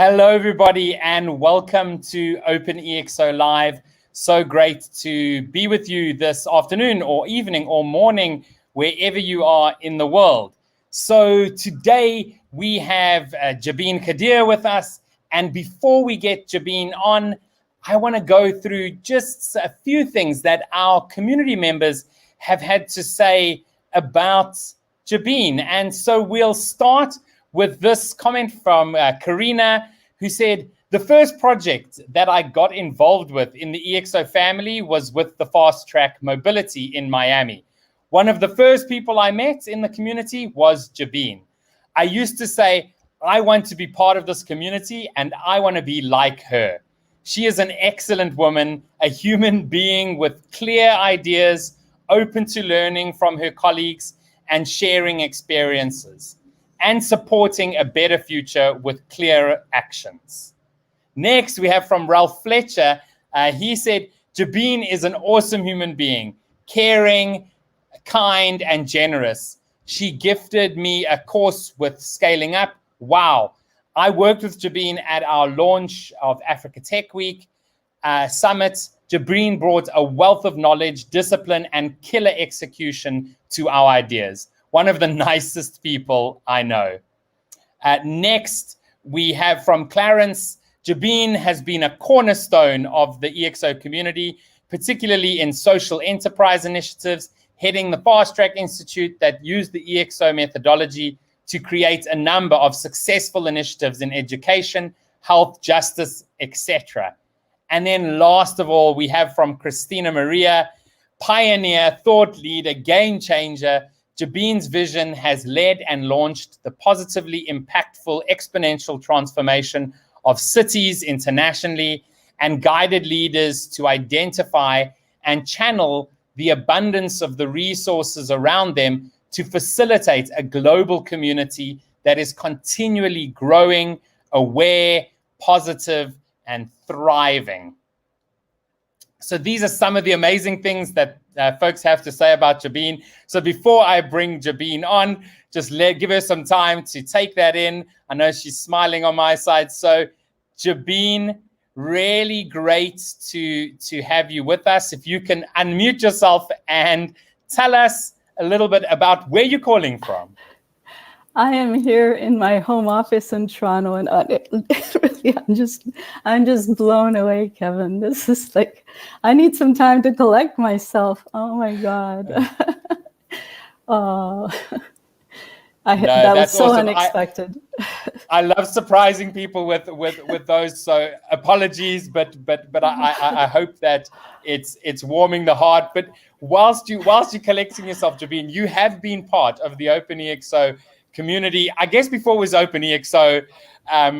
Hello, everybody, and welcome to OpenExO Live. So great to be with you this afternoon or evening or morning, wherever you are in the world. So today we have Jabeen Quadir with us. And before we get Jabeen on, I want to go through just a few things that our community members have had to say about Jabeen. And so we'll start with this comment from Karina, who said, the first project that I got involved with in the EXO family was with the Fast Track Mobility in Miami. One of the first people I met in the community was Jabeen. I used to say, I want to be part of this community and I want to be like her. She is an excellent woman, a human being with clear ideas, open to learning from her colleagues and sharing experiences, and supporting a better future with clear actions. Next, we have from Ralph Fletcher. He said, Jabeen is an awesome human being, caring, kind, and generous. She gifted me a course with Scaling Up. Wow. I worked with Jabeen at our launch of Africa Tech Week Summit. Jabeen brought a wealth of knowledge, discipline, and killer execution to our ideas. One of the nicest people I know. Next, we have from Clarence. Jabeen has been a cornerstone of the EXO community, particularly in social enterprise initiatives, heading the Fast Track Institute that used the EXO methodology to create a number of successful initiatives in education, health, justice, etc. And then last of all, we have from Christina Maria, pioneer, thought leader, game changer. Jabeen's vision has led and launched the positively impactful exponential transformation of cities internationally and guided leaders to identify and channel the abundance of the resources around them to facilitate a global community that is continually growing, aware, positive, and thriving. So these are some of the amazing things that folks have to say about Jabeen. So before I bring Jabeen on, just give her some time to take that in. I know she's smiling on my side. So Jabeen, really great to have you with us. If you can unmute yourself and tell us a little bit about where you're calling from. I am here in my home office in Toronto, and really, I'm just blown away, Kevin. This is like, I need some time to collect myself. Oh my God. That was so awesome. Unexpected. I love surprising people with those. So apologies, but I hope that it's warming the heart. But whilst you're collecting yourself, Jabeen, you have been part of the OpenExO community, I guess before it was OpenExO.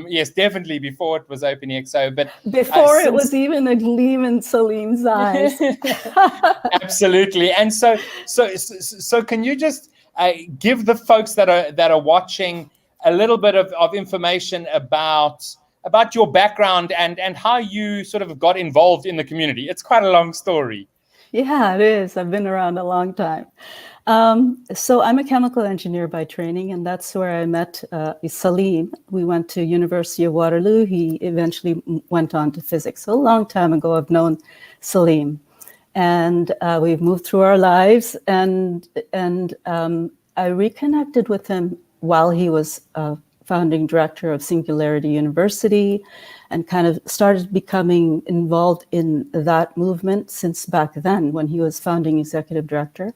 Yes, definitely before it was OpenExO. But before it was even a gleam in Salim's eyes. Absolutely. And so can you just give the folks that are watching a little bit of information about your background and how you sort of got involved in the community? It's quite a long story. Yeah, it is. I've been around a long time. So I'm a chemical engineer by training, and that's where I met Salim. We went to University of Waterloo. He eventually went on to physics. So a long time ago, I've known Salim, and we've moved through our lives. And I reconnected with him while he was founding director of Singularity University, and kind of started becoming involved in that movement since back then when he was founding executive director.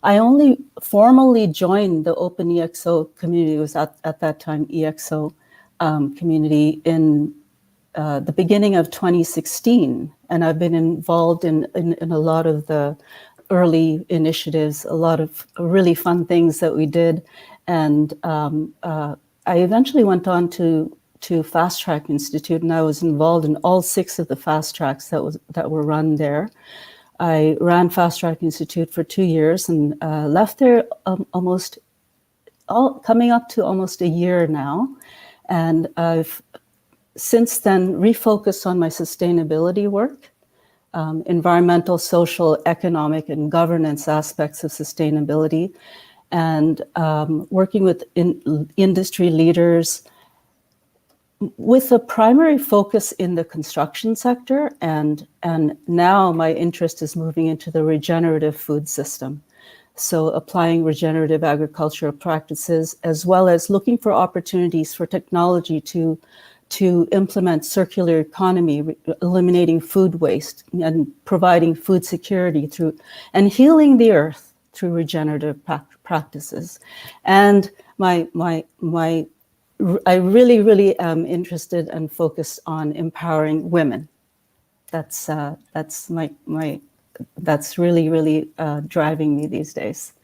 I only formally joined the OpenExO community, it was at that time EXO community, in the beginning of 2016. And I've been involved in a lot of the early initiatives, a lot of really fun things that we did. And I eventually went on to Fast Track Institute, and I was involved in all 6 of the fast tracks that were run there. I ran Fast Track Institute for 2 years and left there coming up to almost a year now. And I've since then refocused on my sustainability work, environmental, social, economic, and governance aspects of sustainability, and working with industry leaders, with a primary focus in the construction sector, and now my interest is moving into the regenerative food system. So applying regenerative agricultural practices, as well as looking for opportunities for technology to implement circular economy, eliminating food waste and providing food security and healing the earth through regenerative practices. And I really am interested and focused on empowering women. That's really driving me these days.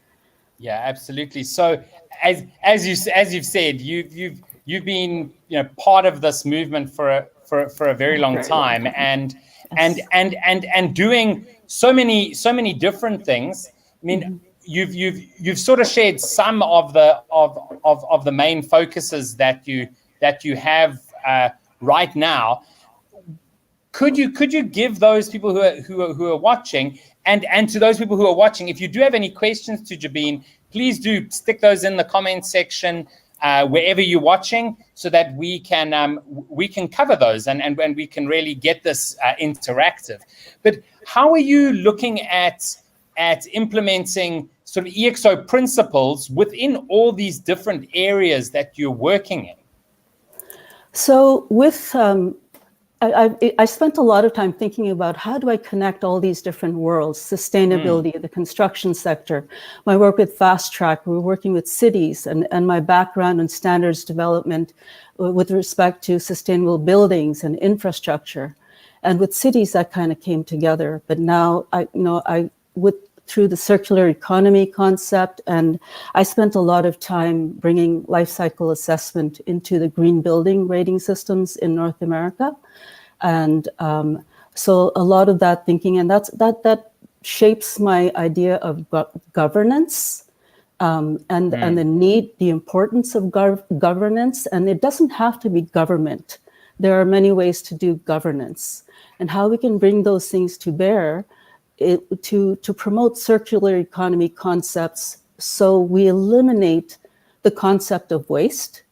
Yeah, absolutely. So as you've said, you've been part of this movement for a very long time, and doing so many different things. I mean, you've sort of shared some of the main focuses that you have right now. Could you give those people who are watching, and to those people who are watching, if you do have any questions to Jabeen, please do stick those in the comment section wherever you're watching, so that we can cover those and we can really get this interactive. But how are you looking at implementing sort of EXO principles within all these different areas that you're working in? So with I spent a lot of time thinking about how do I connect all these different worlds, sustainability, the construction sector, my work with Fast Track, we're working with cities, and my background in standards development with respect to sustainable buildings and infrastructure. And with cities, that kind of came together. But now, through the circular economy concept, and I spent a lot of time bringing life cycle assessment into the green building rating systems in North America. And so a lot of that thinking, and that shapes my idea of governance, and the importance of governance. And it doesn't have to be government. There are many ways to do governance, and how we can bring those things to bear to promote circular economy concepts, so we eliminate the concept of waste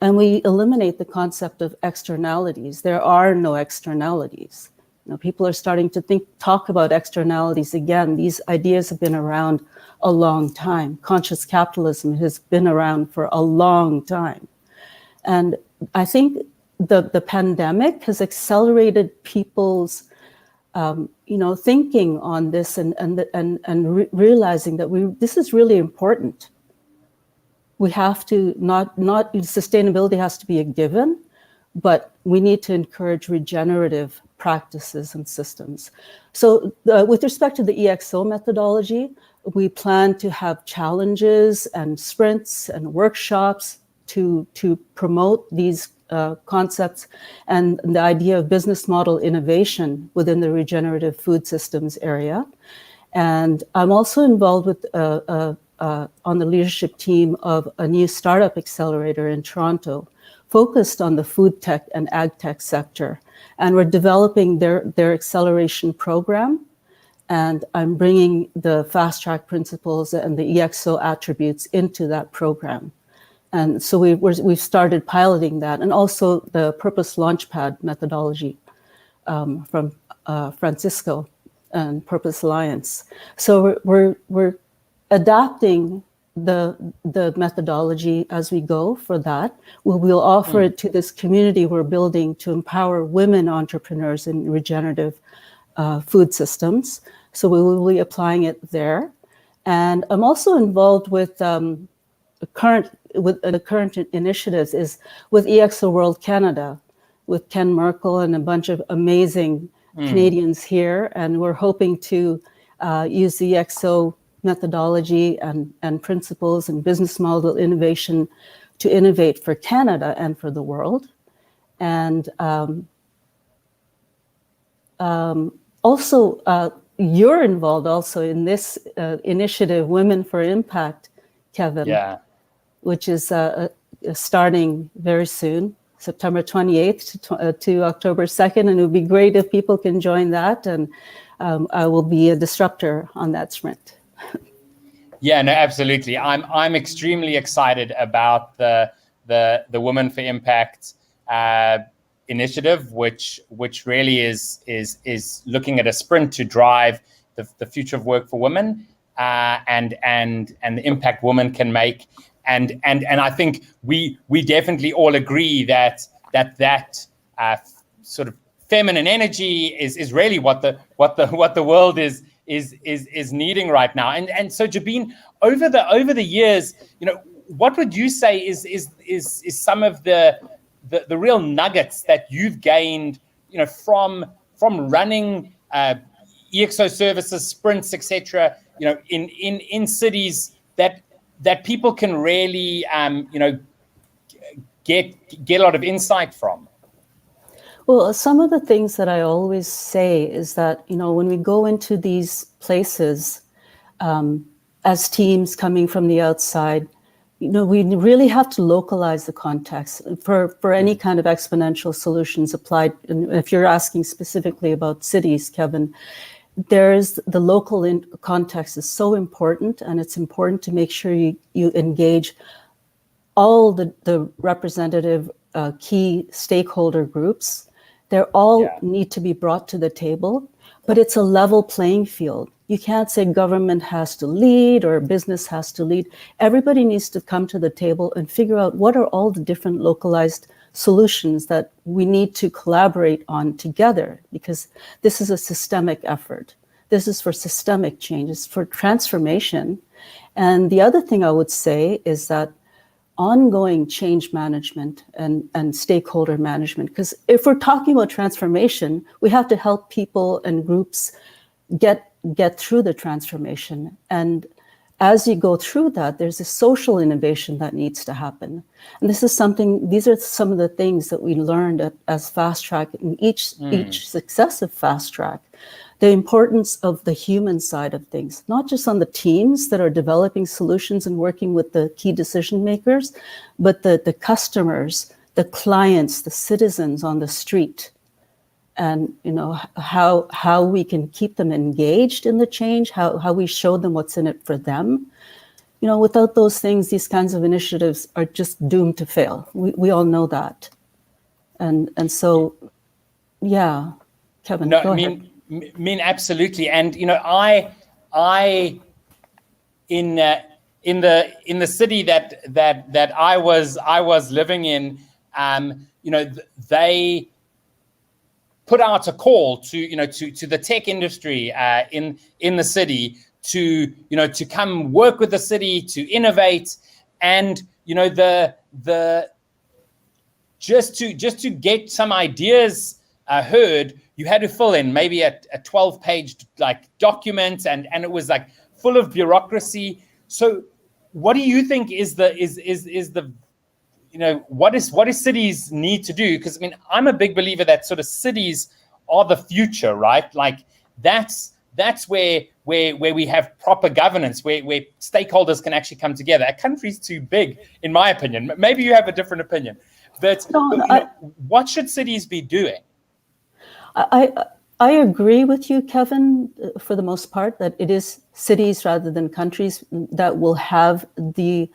and we eliminate the concept of externalities. There are no externalities. People are starting to talk about externalities again. These ideas have been around a long time. Conscious capitalism has been around for a long time. And I think the pandemic has accelerated people's thinking on this and realizing that this is really important. We have to not sustainability has to be a given, but we need to encourage regenerative practices and systems. So with respect to the EXO methodology, we plan to have challenges and sprints and workshops to promote these concepts and the idea of business model innovation within the regenerative food systems area. And I'm also involved with on the leadership team of a new startup accelerator in Toronto, focused on the food tech and ag tech sector. And we're developing their acceleration program. And I'm bringing the fast track principles and the EXO attributes into that program. And so we've started piloting that, and also the Purpose Launchpad methodology from Francisco and Purpose Alliance. So we're adapting the methodology as we go for that. We'll offer it to this community we're building to empower women entrepreneurs in regenerative food systems. So we will be applying it there. And I'm also involved with the current initiatives is with EXO World Canada, with Ken Merkel and a bunch of amazing Canadians here. And we're hoping to use the EXO methodology and principles and business model innovation to innovate for Canada and for the world. And also, you're involved also in this initiative, Women for Impact, Kevin. Yeah. Which is starting very soon, September 28th to October 2nd. And it would be great if people can join that. And I will be a disruptor on that sprint. Yeah, no, absolutely. I'm extremely excited about the Women for Impact initiative, which really is looking at a sprint to drive the future of work for women, and the impact women can make. And I think we definitely all agree that sort of feminine energy is really what the world is needing right now. And so, Jabeen, over the years, what would you say is some of the real nuggets that you've gained, from running EXO services, sprints, etc., in cities that people can really get a lot of insight from? Well, some of the things that I always say is that, when we go into these places as teams coming from the outside, we really have to localize the context for any kind of exponential solutions applied. And if you're asking specifically about cities, Kevin, there's the local context is so important, and it's important to make sure you engage all the representative key stakeholder groups. They all need to be brought to the table, but it's a level playing field. You can't say government has to lead or business has to lead. Everybody needs to come to the table and figure out what are all the different localized solutions that we need to collaborate on together, because this is a systemic effort. This is for systemic changes, for transformation. And the other thing I would say is that ongoing change management and stakeholder management, because if we're talking about transformation, we have to help people and groups get through the transformation. And as you go through that, there's a social innovation that needs to happen. And these are some of the things that we learned as Fast Track in each successive Fast Track. The importance of the human side of things, not just on the teams that are developing solutions and working with the key decision makers, but the customers, the clients, the citizens on the street. And how we can keep them engaged in the change, how we show them what's in it for them. Without those things, these kinds of initiatives are just doomed to fail. We all know that. And so, yeah, Kevin, go ahead. I mean, absolutely. And I in the city that I was living in, they put out a call to the tech industry in the city to come work with the city to innovate, and just to get some ideas heard, you had to fill in maybe a 12-page document, and it was full of bureaucracy. So what do you think is the what is cities need to do? Because I'm a big believer that sort of cities are the future, right? That's where we have proper governance, where stakeholders can actually come together. A country's too big, in my opinion. Maybe you have a different opinion, but what should cities be doing? I agree with you, Kevin, for the most part, that it is cities rather than countries that will have the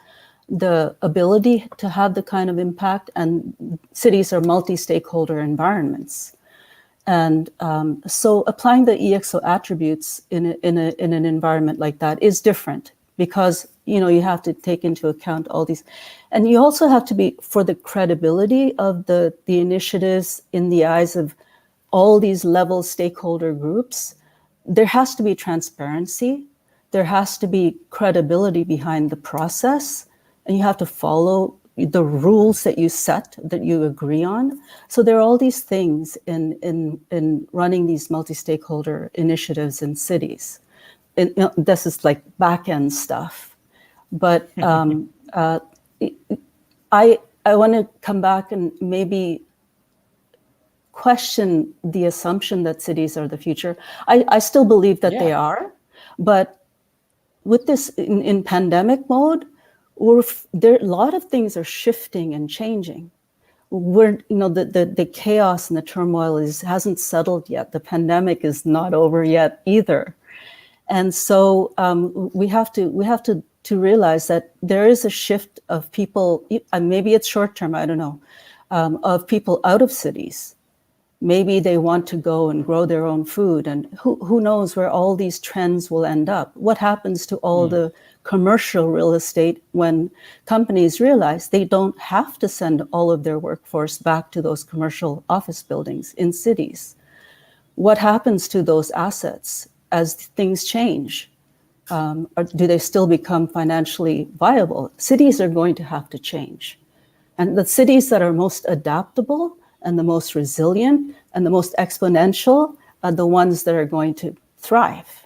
ability to have the kind of impact, and cities are multi-stakeholder environments. And so applying the EXO attributes in an environment like that is different, because you have to take into account all these, and you also have to be, for the credibility of the initiatives in the eyes of all these level stakeholder groups, there has to be transparency, there has to be credibility behind the process, and you have to follow the rules that you set, that you agree on. So there are all these things in running these multi-stakeholder initiatives in cities. This is back-end stuff. But I want to come back and maybe question the assumption that cities are the future. I still believe that they are, but with this in pandemic mode, a lot of things are shifting and changing. The chaos and the turmoil hasn't settled yet. The pandemic is not over yet either, and so we have to realize that there is a shift of people. Maybe it's short term, I don't know, of people out of cities. Maybe they want to go and grow their own food, and who knows where all these trends will end up. What happens to all the commercial real estate when companies realize they don't have to send all of their workforce back to those commercial office buildings in cities? What happens to those assets as things change? Or do they still become financially viable? Cities are going to have to change. And the cities that are most adaptable and the most resilient and the most exponential are the ones that are going to thrive.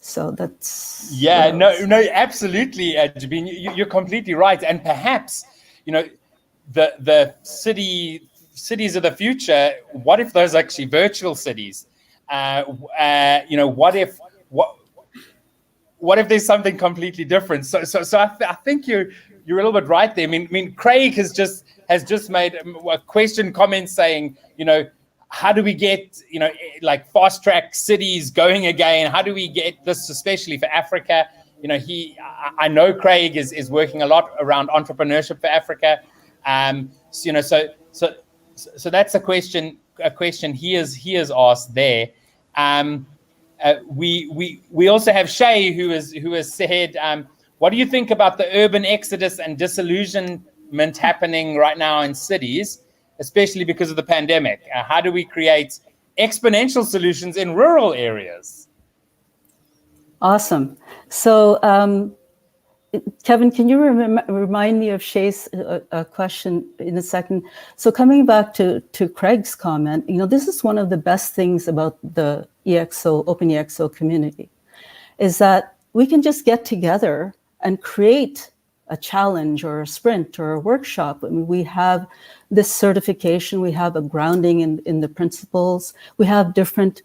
So that's... Yeah, no, absolutely, Jabeen, you're completely right. And perhaps, the cities of the future, what if those are actually virtual cities? What if there's something completely different? So I think you're a little bit right there. I mean, Craig has just made a comment saying, how do we get, like fast track cities going again? How do we get this, especially for Africa? I know Craig is working a lot around entrepreneurship for Africa. So that's a question he has asked there. We also have Shay who has said, what do you think about the urban exodus and disillusionment happening right now in cities, especially because of the pandemic? How do we create exponential solutions in rural areas? Awesome. So, Kevin, can you remind me of Shay's question in a second? So coming back to Craig's comment, this is one of the best things about the OpenExO community, is that we can just get together and create a challenge or a sprint or a workshop. I mean, we have this certification, we have a grounding in the principles, we have different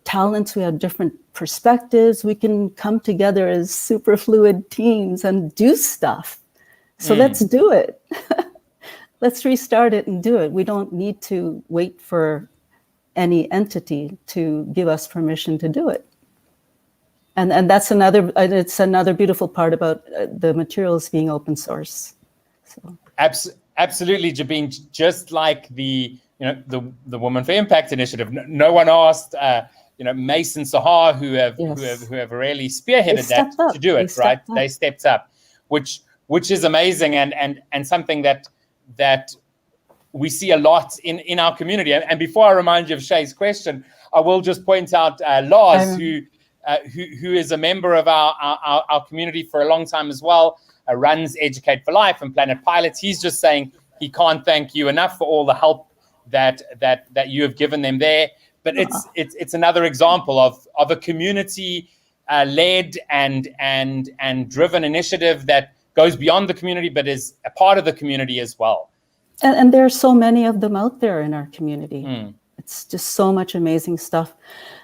talents, we have different perspectives, we can come together as super fluid teams and do stuff. So let's do it. Let's restart it and do it. We don't need to wait for any entity to give us permission to do it. And that's it's another beautiful part about the materials being open source. So. Absolutely, Jabeen. Just like the Women for Impact initiative, no one asked Mason Sahar, who have really spearheaded that to do it, right? They stepped up, which is amazing and something that we see a lot in our community. And before I remind you of Shay's question, I will just point out Lars, who is a member of our community for a long time as well, runs Educate for Life and Planet Pilots. He's just saying he can't thank you enough for all the help that you have given them there. But it's another example of a community led and driven initiative that goes beyond the community, but is a part of the community as well. And there are so many of them out there in our community. It's just so much amazing stuff.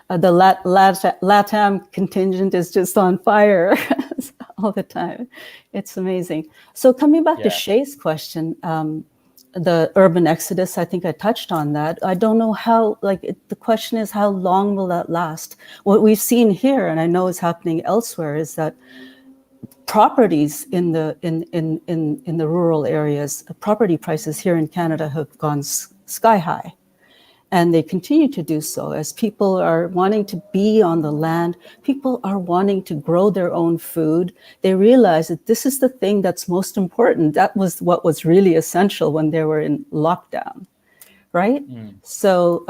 The LATAM contingent is just on fire all the time. It's amazing. So coming back to Shay's question, the urban exodus, I think I touched on that. I don't know how, the question is, how long will that last? What we've seen here, and I know is happening elsewhere, is that properties in the rural areas, property prices here in Canada have gone sky high. And they continue to do so as people are wanting to be on the land. People are wanting to grow their own food. They realize that this is the thing that's most important. That was what was really essential when they were in lockdown, right? So,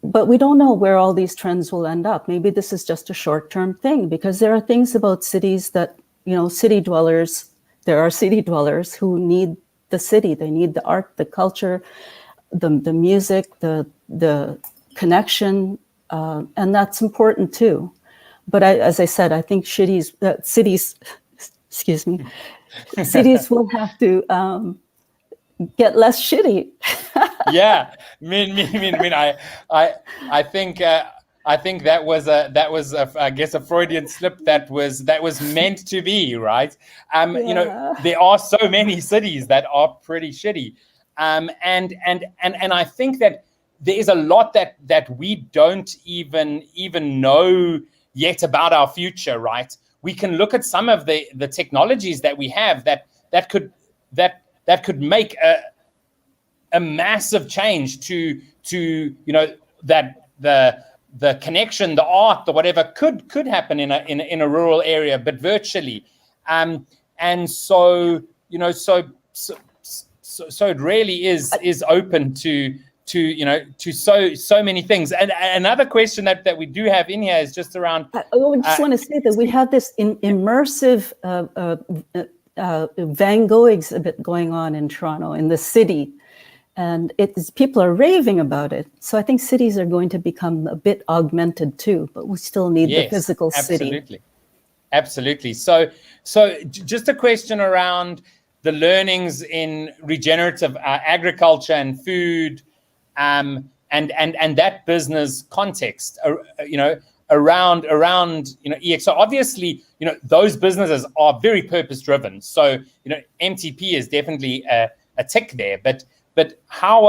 but we don't know where all these trends will end up. Maybe this is just a short-term thing, because there are things about cities that, city dwellers, there are city dwellers who need the city. They need the art, the culture, the music, the connection, and that's important too. But as I said, I think cities, cities will have to get less shitty. Yeah, I think that was I guess a Freudian slip that was meant to be, right? There are so many cities that are pretty shitty, and I think that there is a lot that we don't even know yet about our future, right? We can look at some of the technologies that we have that could that could make a massive change to that the connection, the art, the whatever could happen in a rural area, but virtually. And so so it really is open to so many things. And another question that we do have in here is just around. I just want to say that we have this immersive Van Gogh exhibit going on in Toronto, in the city, and people are raving about it. So I think cities are going to become a bit augmented too, but we still need the physical city. Absolutely. So just a question around the learnings in regenerative agriculture and food, and that business context, around EXO. Obviously, those businesses are very purpose driven. So MTP is definitely a tick there. But how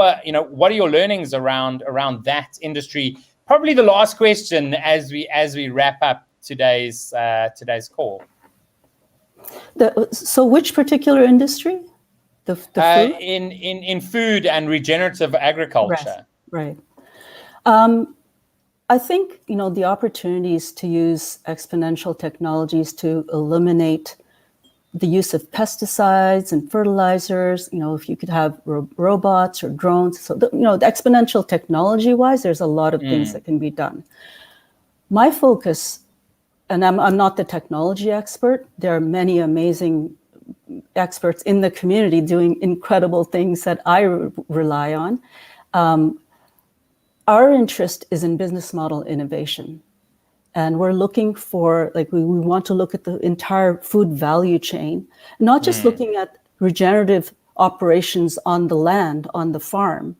what are your learnings around that industry? Probably the last question as we wrap up today's call. So which particular industry? The food? In food and regenerative agriculture. Right. I think the opportunities to use exponential technologies to eliminate the use of pesticides and fertilizers. If you could have robots or drones. So the exponential technology-wise, there's a lot of things that can be done. My focus, and I'm not the technology expert. There are many amazing experts in the community doing incredible things that I rely on. Our interest is in business model innovation. And we're looking for, we want to look at the entire food value chain, not just looking at regenerative operations on the land, on the farm.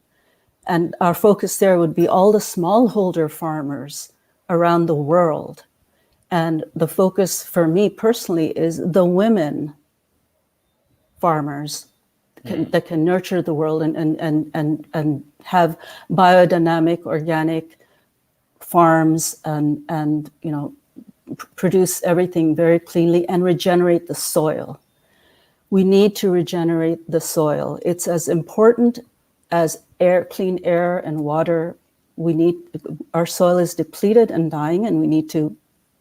And our focus there would be all the smallholder farmers around the world. And the focus for me personally is the women farmers that can nurture the world and have biodynamic, organic farms and produce everything very cleanly and regenerate the soil. We need to regenerate the soil. It's as important as clean air and water. Our soil is depleted and dying, and we need to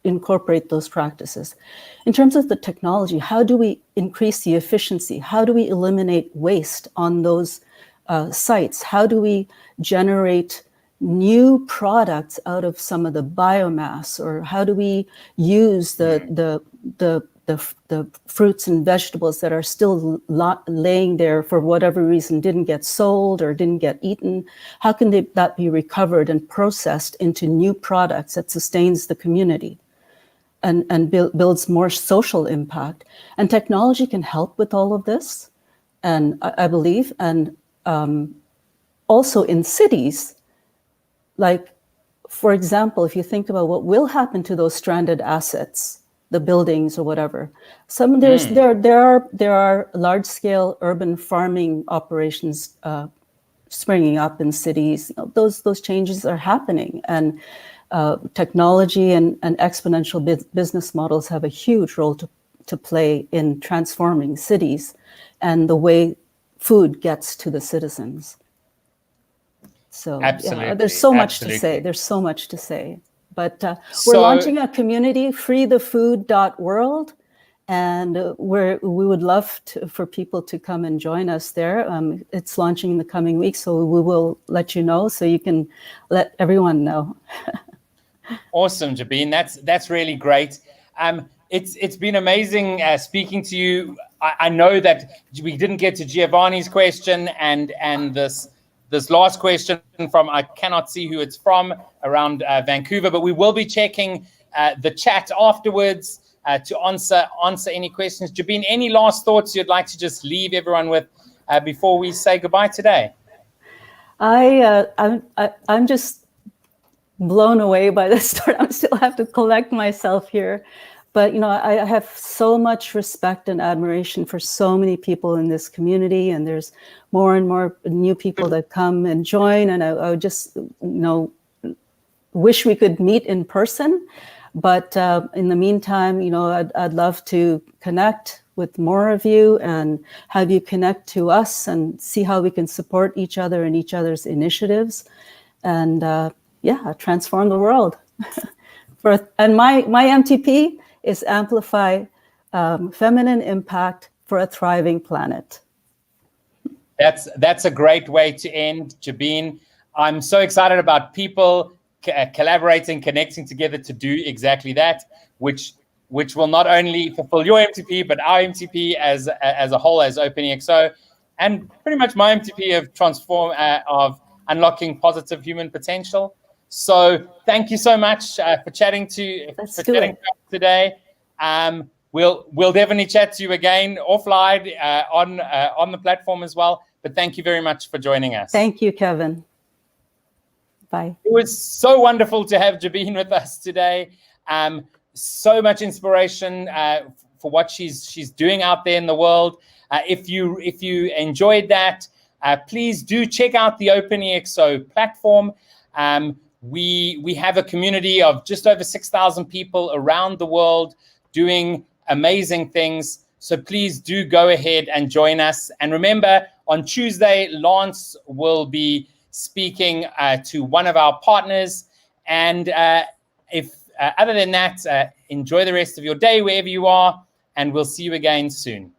incorporate those practices. In terms of the technology, how do we increase the efficiency? How do we eliminate waste on those sites? How do we generate new products out of some of the biomass? Or how do we use the fruits and vegetables that are still laying there for whatever reason, didn't get sold or didn't get eaten? How can that be recovered and processed into new products that sustains the community and builds more social impact? And technology can help with all of this, and I believe. And also in cities, for example, if you think about what will happen to those stranded assets, the buildings or whatever, there are large-scale urban farming operations springing up in cities. Those changes are happening, and technology and exponential business models have a huge role to play in transforming cities and the way food gets to the citizens. So there's so much to say. There's so much to say. But we're launching a community, freethefood.world, and we would love for people to come and join us there. It's launching in the coming weeks, so we will let you know, so you can let everyone know. Awesome, Jabeen. That's really great. It's been amazing speaking to you. I know that we didn't get to Giovanni's question and this last question from, I cannot see who it's from, around Vancouver, but we will be checking the chat afterwards to answer any questions. Jabeen, any last thoughts you'd like to just leave everyone with before we say goodbye today? I'm just blown away by the story. I still have to collect myself here. But, I have so much respect and admiration for so many people in this community, and there's more and more new people that come and join. And I would just, wish we could meet in person. But in the meantime, I'd love to connect with more of you and have you connect to us and see how we can support each other and each other's initiatives, and transform the world. And my MTP is amplify feminine impact for a thriving planet. That's a great way to end, Jabeen. I'm so excited about people collaborating, connecting together to do exactly that, which will not only fulfill your MTP, but our MTP as a whole, as OpenExO, and pretty much my MTP of unlocking positive human potential. So thank you so much for chatting today. We'll definitely chat to you again offline on the platform as well. But thank you very much for joining us. Thank you, Kevin. Bye. It was so wonderful to have Jabeen with us today. So much inspiration for what she's doing out there in the world. If you enjoyed that, please do check out the OpenExO platform. We have a community of just over 6,000 people around the world doing amazing things. So please do go ahead and join us. And remember, on Tuesday, Lance will be speaking to one of our partners. And other than that, enjoy the rest of your day wherever you are, and we'll see you again soon.